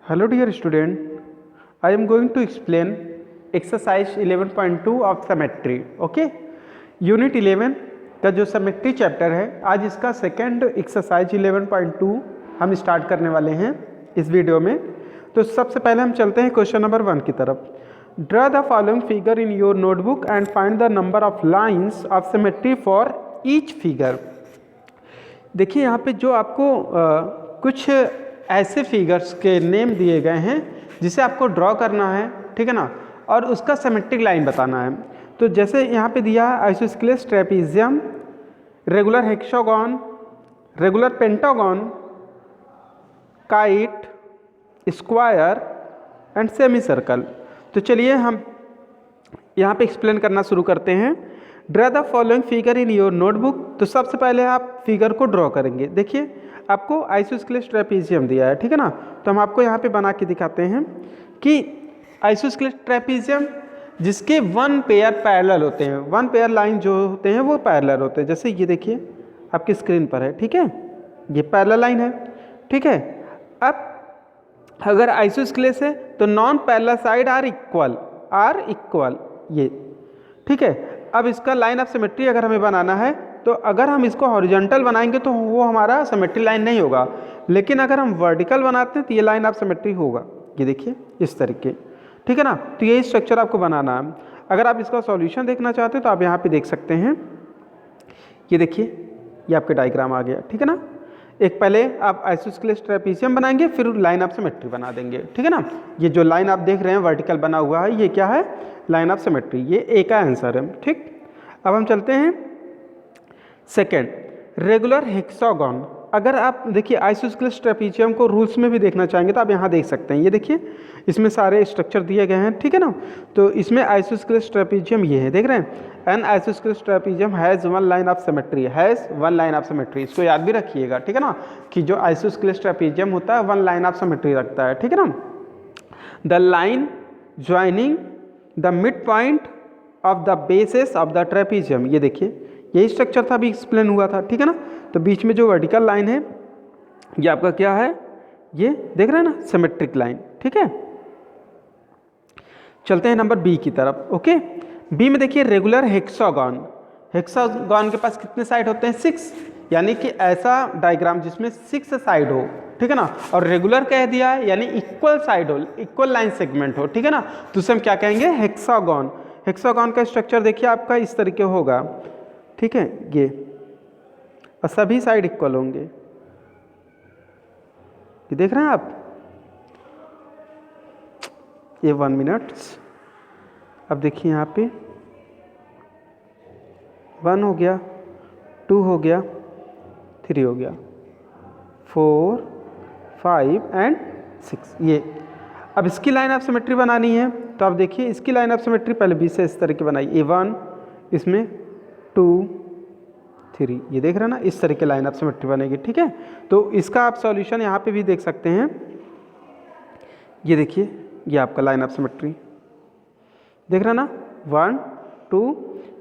Hello dear student, I am going to explain exercise 11.2 of symmetry. Okay, unit 11 का जो symmetry chapter है, आज इसका सेकेंड एक्सरसाइज 11.2 हम स्टार्ट करने वाले हैं इस वीडियो में। तो सबसे पहले हम चलते हैं क्वेश्चन नंबर 1 की तरफ। Draw the following figure in your notebook and find the number of lines of symmetry for each figure. देखिए यहाँ पे जो आपको कुछ ऐसे फिगर्स के नेम दिए गए हैं जिसे आपको ड्रॉ करना है, ठीक है ना, और उसका सिमेट्रिक लाइन बताना है। तो जैसे यहाँ पे दिया है isosceles trapezium, regular hexagon, regular pentagon, kite, square and semi circle. तो चलिए हम यहाँ पे एक्सप्लेन करना शुरू करते हैं। Draw the following figure in your notebook. तो सबसे पहले आप फिगर को ड्रॉ करेंगे। देखिए आपको आइसोस्केलेस ट्रेपीजियम दिया है, ठीक है ना, तो हम आपको यहाँ पे बना के दिखाते हैं कि आइसोस्केलेस ट्रेपीजियम जिसके वन पेयर पैरेलल होते हैं, वन पेयर लाइन जो होते हैं वो पैरेलल होते हैं। जैसे ये देखिए आपकी स्क्रीन पर है, ठीक है, ये पैरेलल लाइन है, ठीक है। अब अगर आइसोस्केलेस है तो non parallel side are equal ये, ठीक है। अब इसका लाइन ऑफ सिमेट्री अगर हमें बनाना है तो अगर हम इसको हॉरिजॉन्टल बनाएंगे तो वो हमारा सिमेट्री लाइन नहीं होगा, लेकिन अगर हम वर्टिकल बनाते हैं तो ये लाइन ऑफ सिमेट्री होगा। ये देखिए इस तरीके, ठीक है ना। तो ये स्ट्रक्चर आपको बनाना है। अगर आप इसका सॉल्यूशन देखना चाहते हो तो आप यहाँ पे देख सकते हैं। ये देखिए ये आपके डायग्राम आ गया, ठीक है ना। एक पहले आप आइसोस्केलेस ट्रेपीजियम बनाएंगे, फिर लाइन ऑफ सिमेट्री बना देंगे, ठीक है ना। ये जो लाइन आप देख रहे हैं वर्टिकल बना हुआ है, ये क्या है, लाइन ऑफ सिमेट्री। ये ए का आंसर है, ठीक। अब हम चलते हैं सेकेंड, रेगुलर हेक्सागोन। अगर आप देखिए आइसोस्केलेस ट्रेपीजियम को रूल्स में भी देखना चाहेंगे तो आप यहाँ देख सकते हैं। ये देखिए इसमें सारे स्ट्रक्चर दिए गए हैं, ठीक है ना। तो इसमें आइसोस्केलेस ट्रेपीजियम ये है, देख रहे हैं, an isosceles trapezium has one line of symmetry, has one line of symmetry. इसको याद भी रखिएगा, ठीक है ना, कि जो आइसोस्केलेस ट्रेपीजियम होता है वन लाइन ऑफ सिमेट्री रखता है, ठीक है ना। The line joining the mid point of the basis of the trapezium. ये देखिए यही स्ट्रक्चर था, अभी एक्सप्लेन हुआ था, ठीक है ना। तो बीच में जो वर्टिकल लाइन है ये आपका क्या है, ये देख रहे हैं ना, सिमेट्रिक लाइन, ठीक है। चलते हैं नंबर बी की तरफ। ओके, बी में देखिए रेगुलर हेक्सागोन। हेक्सागोन के पास कितने साइड होते हैं, 6, यानी कि ऐसा डायग्राम जिसमें 6 साइड हो, ठीक है ना। और रेगुलर कह दिया है यानी इक्वल साइड हो, इक्वल लाइन सेगमेंट हो, ठीक है ना। तो उसे हम क्या कहेंगे, हेक्सागोन। हेक्सागोन का स्ट्रक्चर देखिए आपका इस तरीके होगा, ठीक है, ये, और सभी साइड इक्वल होंगे। ये देख रहे हैं आप, ये 1 मिनट। अब देखिए यहाँ पे 1 हो गया, 2 हो गया, 3 हो गया, 4, 5 एंड 6। ये अब इसकी लाइन ऑफ सिमेट्री बनानी है तो आप देखिए इसकी लाइन ऑफ सिमेट्री पहले बी से इस तरीके बनाई, A1, इसमें 2, 3, ये देख रहे हैं ना, इस तरह के लाइन ऑफ सिमेट्री बनेगी, ठीक है। तो इसका आप सॉल्यूशन यहाँ पे भी देख सकते हैं। ये देखिए ये आपका लाइन ऑफ सिमेट्री देख रहे हैं ना, 1, 2,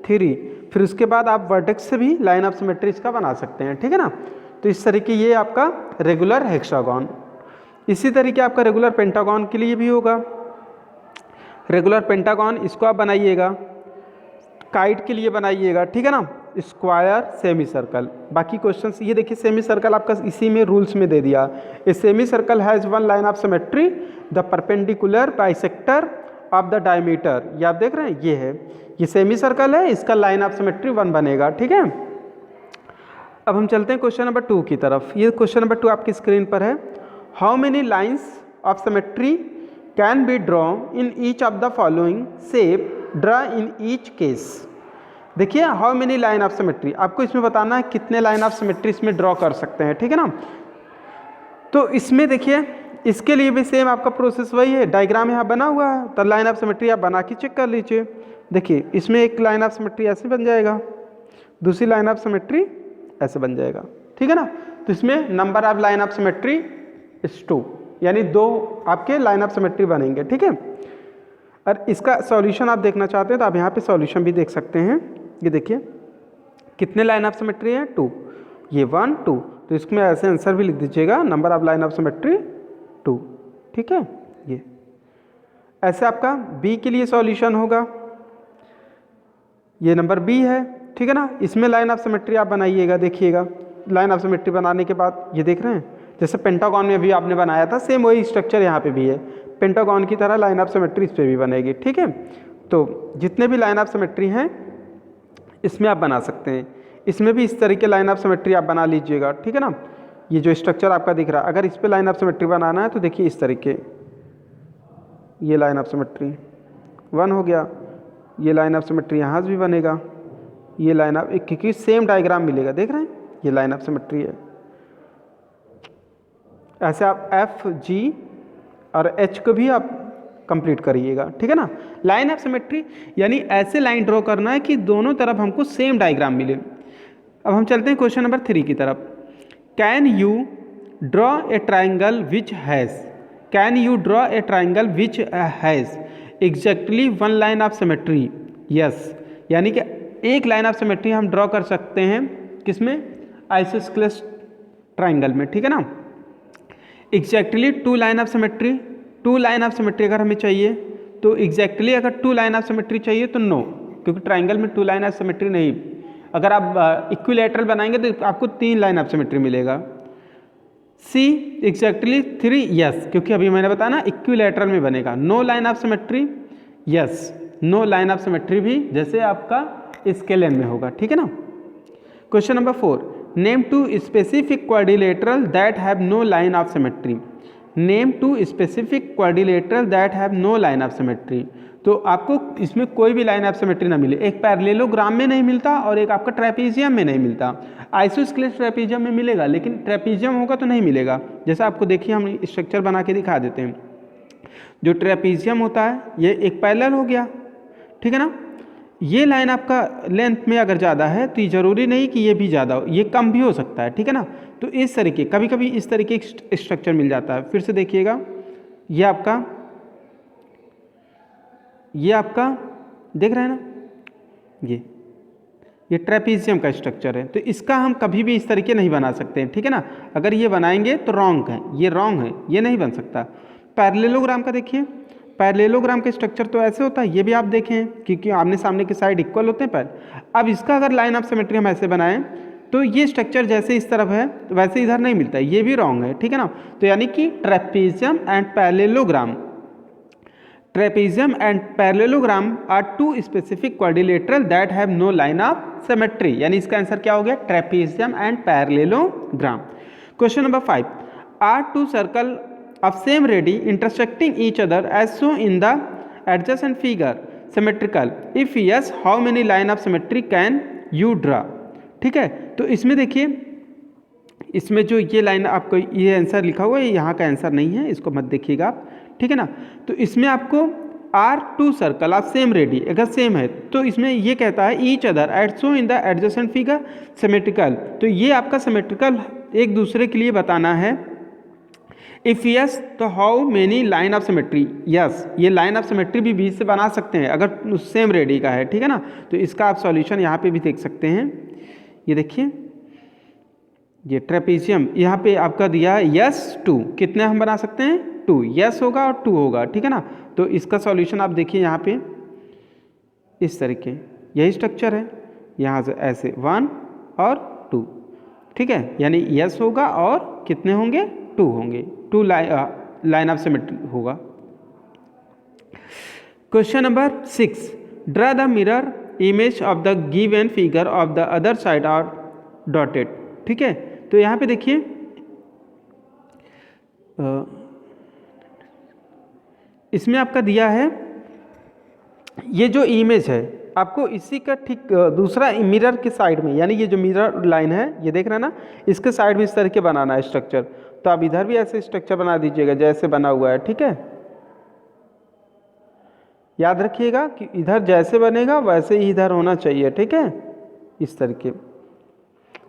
3। फिर उसके बाद आप वर्टेक्स से भी लाइन ऑफ सिमेट्री इसका बना सकते हैं, ठीक है ना। तो इस तरीके ये आपका रेगुलर हेक्सागोन। इसी तरीके आपका रेगुलर पेंटागन के लिए भी होगा। रेगुलर पेंटागन इसको आप बनाइएगा, काइट के लिए बनाइएगा, ठीक है ना, स्क्वायर, सेमी सर्कल। बाकी क्वेश्चंस ये देखिए, सेमी सर्कल आपका इसी में रूल्स में दे दिया। A semi circle has one line of symmetry the perpendicular bisector of the diameter. ये आप देख रहे हैं, ये है, ये सेमी सर्कल है, इसका लाइन ऑफ सिमेट्री 1 बनेगा, ठीक है। अब हम चलते हैं क्वेश्चन नंबर 2 की तरफ। ये क्वेश्चन नंबर 2 आपकी स्क्रीन पर है। How many lines of symmetry can be draw in each of the following shape, draw in each case. देखिए how many line of symmetry, आपको इसमें बताना है कितने लाइन ऑफ सिमेट्री इसमें ड्रॉ कर सकते हैं, ठीक है ना। तो इसमें देखिए इसके लिए भी सेम आपका प्रोसेस वही है, डायग्राम यहाँ बना हुआ है तो लाइन ऑफ सिमेट्री आप बना के चेक कर लीजिए। देखिए इसमें एक लाइन ऑफ सिमेट्री ऐसे बन जाएगा, दूसरी लाइन ऑफ सिमेट्री ऐसे बन जाएगा, ठीक है ना। तो इसमें number of line of symmetry is 2, यानी 2 आपके लाइन ऑफ सिमेट्री बनेंगे, ठीक है। और इसका सॉल्यूशन आप देखना चाहते हैं तो आप यहाँ पे सॉल्यूशन भी देख सकते हैं। ये देखिए कितने लाइन ऑफ सिमेट्री है, 2, ये 1, 2। तो इसमें ऐसे आंसर भी लिख दीजिएगा, number of line of symmetry 2, ठीक है। ये ऐसे आपका बी के लिए सॉल्यूशन होगा, ये नंबर बी है, ठीक है ना। इसमें लाइन ऑफ सिमेट्री आप बनाइएगा, देखिएगा लाइन ऑफ सिमेट्री बनाने के बाद ये देख रहे हैं जैसे पेंटागन में भी आपने बनाया था, सेम वही स्ट्रक्चर यहाँ पे भी है, पेंटागन की तरह लाइन ऑफ सिमेट्री इस पर भी बनेगी, ठीक है। तो जितने भी लाइन ऑफ सिमेट्री हैं इसमें आप बना सकते हैं, इसमें भी इस तरीके लाइन ऑफ सिमेट्री आप बना लीजिएगा, ठीक है ना। ये जो स्ट्रक्चर आपका दिख रहा है, अगर इस पर लाइन ऑफ सिमेट्री बनाना है तो देखिए इस तरीके, ये लाइन ऑफ सिमेट्री 1 हो गया, ये लाइन ऑफ सिमेट्री यहाँ से भी बनेगा, ये लाइन ऑफ, क्योंकि सेम डायग्राम मिलेगा, देख रहे हैं ये लाइन ऑफ सिमेट्री है। ऐसे आप एफ जी और एच को भी आप कंप्लीट करिएगा, ठीक है ना। लाइन ऑफ सिमेट्री यानी ऐसे लाइन ड्रॉ करना है कि दोनों तरफ हमको सेम डायग्राम मिले। अब हम चलते हैं क्वेश्चन नंबर 3 की तरफ। Can you draw a triangle which has, can you draw a triangle which has exactly 1 line of symmetry, yes. यानी कि एक लाइन ऑफ सिमेट्री हम ड्रॉ कर सकते हैं किसमें, आइसोस्केलेस ट्राइंगल में, ठीक है ना। Exactly 2 line of symmetry, 2 line of symmetry अगर हमें चाहिए तो एग्जैक्टली अगर 2 लाइन ऑफ सिमेट्री चाहिए तो नो, क्योंकि ट्राइंगल में 2 लाइन ऑफ सिमेट्री नहीं। अगर आप इक्विलैटरल बनाएंगे तो आपको 3 लाइन ऑफ सिमेट्री मिलेगा। सी एग्जैक्टली 3, यस, क्योंकि अभी मैंने बताया ना इक्विलैटरल में बनेगा। No line of symmetry, yes, no line of symmetry भी जैसे आपका स्केलेन में होगा, ठीक है ना। Question number 4, name 2 specific quadrilateral that have no line of symmetry, name 2 specific quadrilateral that have no line of symmetry. तो आपको इसमें कोई भी लाइन ऑफ सिमेट्री ना मिले, एक पैरेललोग्राम में नहीं मिलता और एक आपका ट्रेपीजियम में नहीं मिलता। आइसोस्केलेस ट्रेपीजियम में मिलेगा लेकिन ट्रेपीजियम होगा तो नहीं मिलेगा। जैसा आपको देखिए हम स्ट्रक्चर बना के दिखा देते हैं। जो ट्रेपीजियम होता है ये एक पैरेलल हो गया, ठीक है ना। ये लाइन आपका लेंथ में अगर ज़्यादा है तो ये ज़रूरी नहीं कि ये भी ज़्यादा हो, ये कम भी हो सकता है, ठीक है ना। तो इस तरीके कभी कभी इस तरीके स्ट्रक्चर मिल जाता है। फिर से देखिएगा, ये आपका देख रहे हैं ना, ये ट्रेपीजियम का स्ट्रक्चर है, तो इसका हम कभी भी इस तरीके नहीं बना सकते हैं, ठीक है ना। अगर ये बनाएंगे तो रॉन्ग है, ये रॉन्ग है, ये नहीं बन सकता। पैरेललोग्राम का देखिए, पैरेललोग्राम का स्ट्रक्चर तो ऐसे होता है, ये भी आप देखें क्योंकि आमने सामने के साइड इक्वल होते हैं पैर। अब इसका अगर लाइन ऑफ सिमेट्री हम ऐसे बनाएं तो ये स्ट्रक्चर जैसे इस तरफ है तो वैसे इधर नहीं मिलता है, ये भी रॉन्ग है, ठीक है ना। तो यानी कि trapezium and parallelogram, trapezium and parallelogram are 2 specific quadrilateral that have no line of symmetry. यानी इसका आंसर क्या हो गया, trapezium and parallelogram. Question number 5, are 2 circle of same radii intersecting each other as shown in the adjacent figure symmetrical, if yes how many line of symmetry can you draw, ठीक है। तो इसमें देखिए, इसमें जो ये लाइन आपको ये आंसर लिखा हुआ है, यहाँ का आंसर नहीं है, इसको मत देखिएगा आप, ठीक है ना। तो इसमें आपको R2 circle of same ready अगर सेम है तो इसमें ये कहता है each other at so in the adjacent figure symmetrical. तो ये आपका सिमेट्रिकल एक दूसरे के लिए बताना है। इफ़ यस तो how many line of symmetry, yes ये लाइन ऑफ सिमेट्री भी बीच से बना सकते हैं अगर सेम रेडी का है, ठीक है ना। तो इसका आप सॉल्यूशन यहाँ पे भी देख सकते हैं। ये देखिए ये ट्रेपीजियम यहाँ पे आपका दिया है यस 2, कितने हम बना सकते हैं 2, यस होगा और 2 होगा, ठीक है ना। तो इसका सॉल्यूशन आप देखिए यहाँ पे इस तरीके, यही स्ट्रक्चर है, यहाँ से ऐसे 1 और 2, ठीक है। यानी यस होगा और कितने होंगे 2 होंगे, 2 लाइन ऑफ सिमेट्री होगा। Question number 6, draw the mirror image of the given figure of the other side are dotted, ठीक है। तो यहाँ पे देखिए इसमें आपका दिया है ये जो इमेज है आपको इसी का ठीक दूसरा मिरर के साइड में, यानी ये जो मिरर लाइन है ये देख रहे हैं ना, इसके साइड में इस तरह के बनाना है स्ट्रक्चर। तो आप इधर भी ऐसे स्ट्रक्चर बना दीजिएगा जैसे बना हुआ है, ठीक है। याद रखिएगा कि इधर जैसे बनेगा वैसे ही इधर होना चाहिए, ठीक है, इस तरीके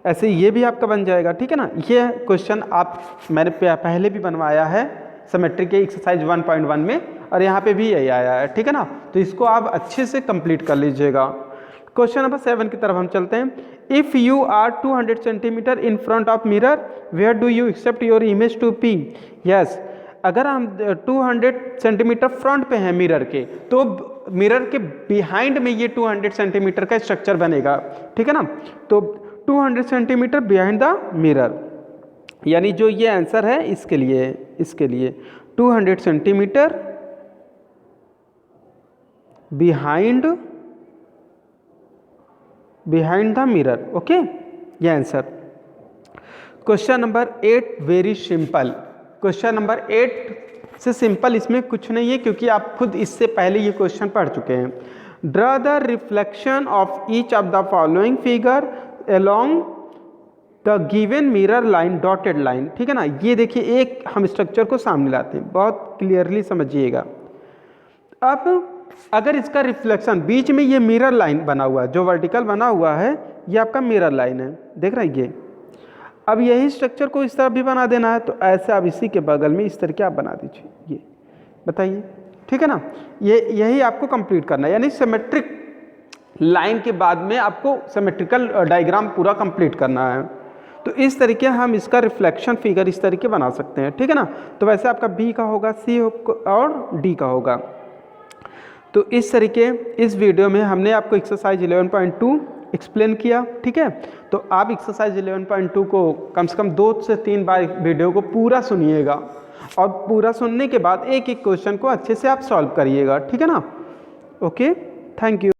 ऐसे ये भी आपका बन जाएगा, ठीक है ना। ये क्वेश्चन आप मैंने पहले भी बनवाया है सिमेट्री के एक्सरसाइज 1.1 में और यहाँ पे भी यही आया है, ठीक है ना। तो इसको आप अच्छे से कंप्लीट कर लीजिएगा। क्वेश्चन नंबर 7 की तरफ हम चलते हैं। If you are 200 centimetre in front of mirror where do you expect your image to be, yes अगर हम 200 सेंटीमीटर फ्रंट पे हैं मिरर के, तो मिरर के बिहाइंड में ये 200 सेंटीमीटर का स्ट्रक्चर बनेगा, ठीक है ना। तो 200 सेंटीमीटर बिहाइंड द मिरर, यानी जो ये आंसर है इसके लिए 200 centimetre behind the mirror. Okay, ये answer. Question number 8 very simple. Question number 8 से सिंपल इसमें कुछ नहीं है, क्योंकि आप खुद इससे पहले ये क्वेश्चन पढ़ चुके हैं। Draw the reflection of each of the following figure along the given mirror line dotted line, ठीक है ना। ये देखिए, एक हम स्ट्रक्चर को सामने लाते हैं, बहुत क्लियरली समझिएगा। अब अगर इसका रिफ्लेक्शन बीच में ये मिरर लाइन बना हुआ है, जो वर्टिकल बना हुआ है, ये आपका मिरर लाइन है, देख रहे हैं ये। अब यही स्ट्रक्चर को इस तरफ भी बना देना है, तो ऐसे आप इसी के बगल में इस तरह के आप बना दीजिए, ये बताइए, ठीक है ना। यही आपको कंप्लीट करना है, यानी सिमेट्रिक लाइन के बाद में आपको सिमेट्रिकल डायग्राम पूरा कंप्लीट करना है। तो इस तरीके हम इसका रिफ्लेक्शन फिगर इस तरीके बना सकते हैं, ठीक है ना। तो वैसे आपका बी का होगा, सी और डी का होगा। तो इस तरीके इस वीडियो में हमने आपको एक्सरसाइज 11.2 एक्सप्लेन किया, ठीक है। तो आप एक्सरसाइज 11.2 को कम से कम 2 से 3 बार वीडियो को पूरा सुनिएगा, और पूरा सुनने के बाद एक एक क्वेश्चन को अच्छे से आप सॉल्व करिएगा, ठीक है ना। Okay, thank you.